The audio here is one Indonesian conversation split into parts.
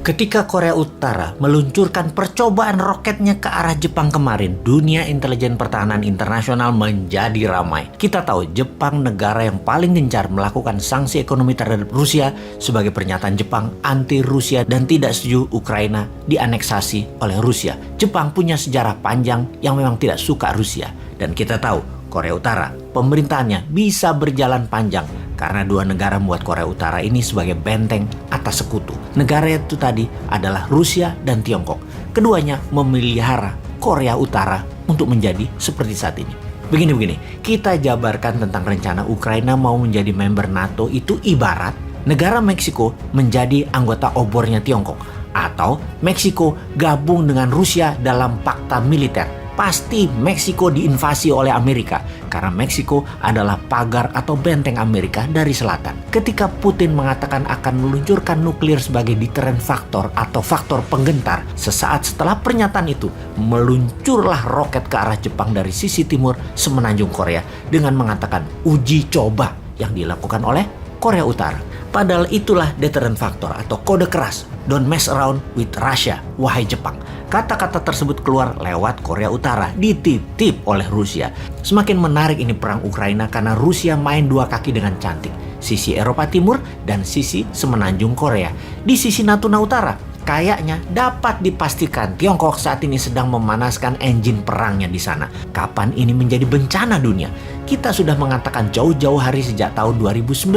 Ketika Korea Utara meluncurkan percobaan roketnya ke arah Jepang kemarin, dunia intelijen pertahanan internasional menjadi ramai. Kita tahu Jepang negara yang paling gencar melakukan sanksi ekonomi terhadap Rusia sebagai pernyataan Jepang anti Rusia dan tidak setuju Ukraina dianeksasi oleh Rusia. Jepang punya sejarah panjang yang memang tidak suka Rusia. Dan kita tahu Korea Utara, pemerintahannya bisa berjalan panjang karena dua negara membuat Korea Utara ini sebagai benteng atas sekutu. Negara itu tadi adalah Rusia dan Tiongkok. Keduanya memelihara Korea Utara untuk menjadi seperti saat ini. Begini, kita jabarkan tentang rencana Ukraina mau menjadi member NATO itu ibarat negara Meksiko menjadi anggota obornya Tiongkok. Atau Meksiko gabung dengan Rusia dalam fakta militer. Pasti Meksiko diinvasi oleh Amerika karena Meksiko adalah pagar atau benteng Amerika dari selatan. Ketika Putin mengatakan akan meluncurkan nuklir sebagai deterrent factor atau faktor penggentar, sesaat setelah pernyataan itu meluncurlah roket ke arah Jepang dari sisi timur semenanjung Korea dengan mengatakan uji coba yang dilakukan oleh Korea Utara. Padahal itulah deterrent factor atau kode keras. Don't mess around with Russia, wahai Jepang. Kata-kata tersebut keluar lewat Korea Utara, dititip oleh Rusia. Semakin menarik ini perang Ukraina karena Rusia main dua kaki dengan cantik. Sisi Eropa Timur dan sisi semenanjung Korea. Di sisi Natuna Utara, kayaknya dapat dipastikan Tiongkok saat ini sedang memanaskan engine perangnya di sana. Kapan ini menjadi bencana dunia? Kita sudah mengatakan jauh-jauh hari sejak tahun 2019,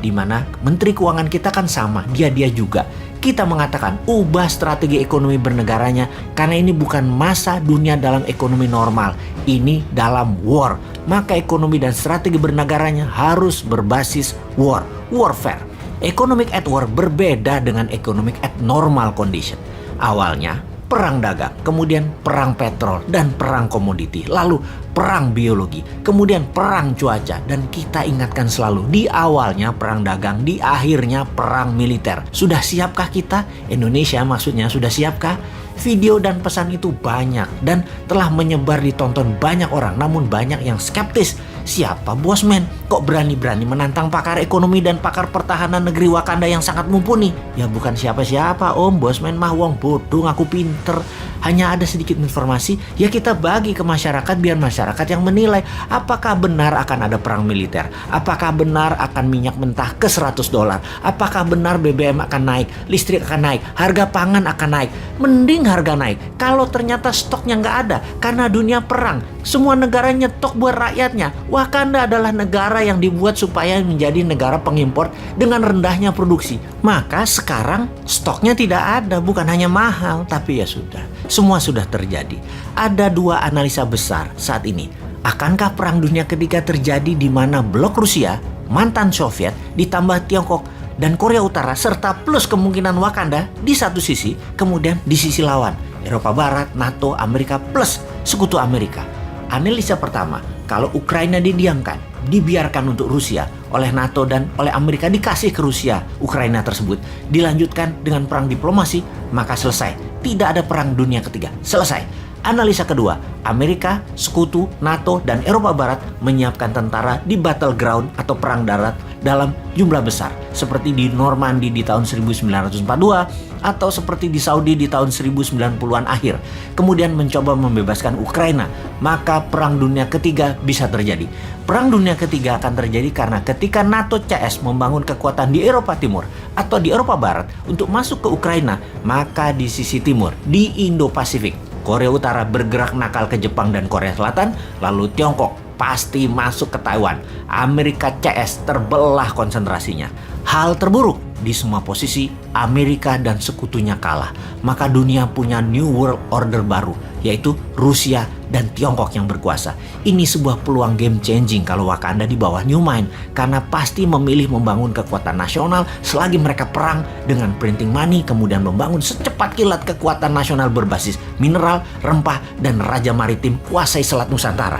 di mana Menteri Keuangan kita kan sama, dia juga. Kita mengatakan ubah strategi ekonomi bernegaranya karena ini bukan masa dunia dalam ekonomi normal. Ini dalam war. Maka ekonomi dan strategi bernegaranya harus berbasis warfare. Economic at war berbeda dengan economic at normal condition. Awalnya perang dagang, kemudian perang petrol dan perang komoditi, lalu perang biologi, kemudian perang cuaca. Dan kita ingatkan selalu, di awalnya perang dagang, di akhirnya perang militer. Sudah siapkah kita? Indonesia maksudnya sudah siapkah? Video dan pesan itu banyak dan telah menyebar ditonton banyak orang, namun banyak yang skeptis. Siapa bosman? Kok berani-berani menantang pakar ekonomi dan pakar pertahanan negeri Wakanda yang sangat mumpuni? Ya bukan siapa-siapa om, bosman mah wong bodoh ngaku pinter. Hanya ada sedikit informasi, ya kita bagi ke masyarakat biar masyarakat yang menilai apakah benar akan ada perang militer, apakah benar akan minyak mentah ke $100, apakah benar BBM akan naik, listrik akan naik, harga pangan akan naik. Mending harga naik kalau ternyata stoknya nggak ada karena dunia perang. Semua negara nyetok buat rakyatnya. Wakanda adalah negara yang dibuat supaya menjadi negara pengimpor dengan rendahnya produksi. Maka sekarang stoknya tidak ada, bukan hanya mahal, tapi ya sudah. Semua sudah terjadi. Ada dua analisa besar saat ini. Akankah perang dunia ketiga terjadi di mana blok Rusia, mantan Soviet, ditambah Tiongkok dan Korea Utara serta plus kemungkinan Wakanda di satu sisi, kemudian di sisi lawan Eropa Barat, NATO, Amerika plus sekutu Amerika. Analisa pertama, kalau Ukraina didiamkan, dibiarkan untuk Rusia oleh NATO dan oleh Amerika, dikasih ke Rusia Ukraina tersebut, dilanjutkan dengan perang diplomasi, maka selesai. Tidak ada perang dunia ketiga, selesai. Analisa kedua, Amerika, sekutu, NATO, dan Eropa Barat menyiapkan tentara di battleground atau perang darat dalam jumlah besar. Seperti di Normandy di tahun 1942 atau seperti di Saudi di tahun 1090-an akhir. Kemudian mencoba membebaskan Ukraina. Maka perang dunia ketiga bisa terjadi. Perang dunia ketiga akan terjadi karena ketika NATO CS membangun kekuatan di Eropa Timur atau di Eropa Barat untuk masuk ke Ukraina, maka di sisi timur, di Indo-Pasifik, Korea Utara bergerak nakal ke Jepang dan Korea Selatan, lalu Tiongkok pasti masuk ke Taiwan. Amerika CS terbelah konsentrasinya. Hal terburuk, di semua posisi Amerika dan sekutunya kalah. Maka dunia punya New World Order baru, yaitu Rusia dan Tiongkok yang berkuasa. Ini sebuah peluang game changing kalau Wakanda di bawah New Mind, karena pasti memilih membangun kekuatan nasional selagi mereka perang dengan printing money, kemudian membangun secepat kilat kekuatan nasional berbasis mineral, rempah, dan raja maritim kuasai Selat Nusantara.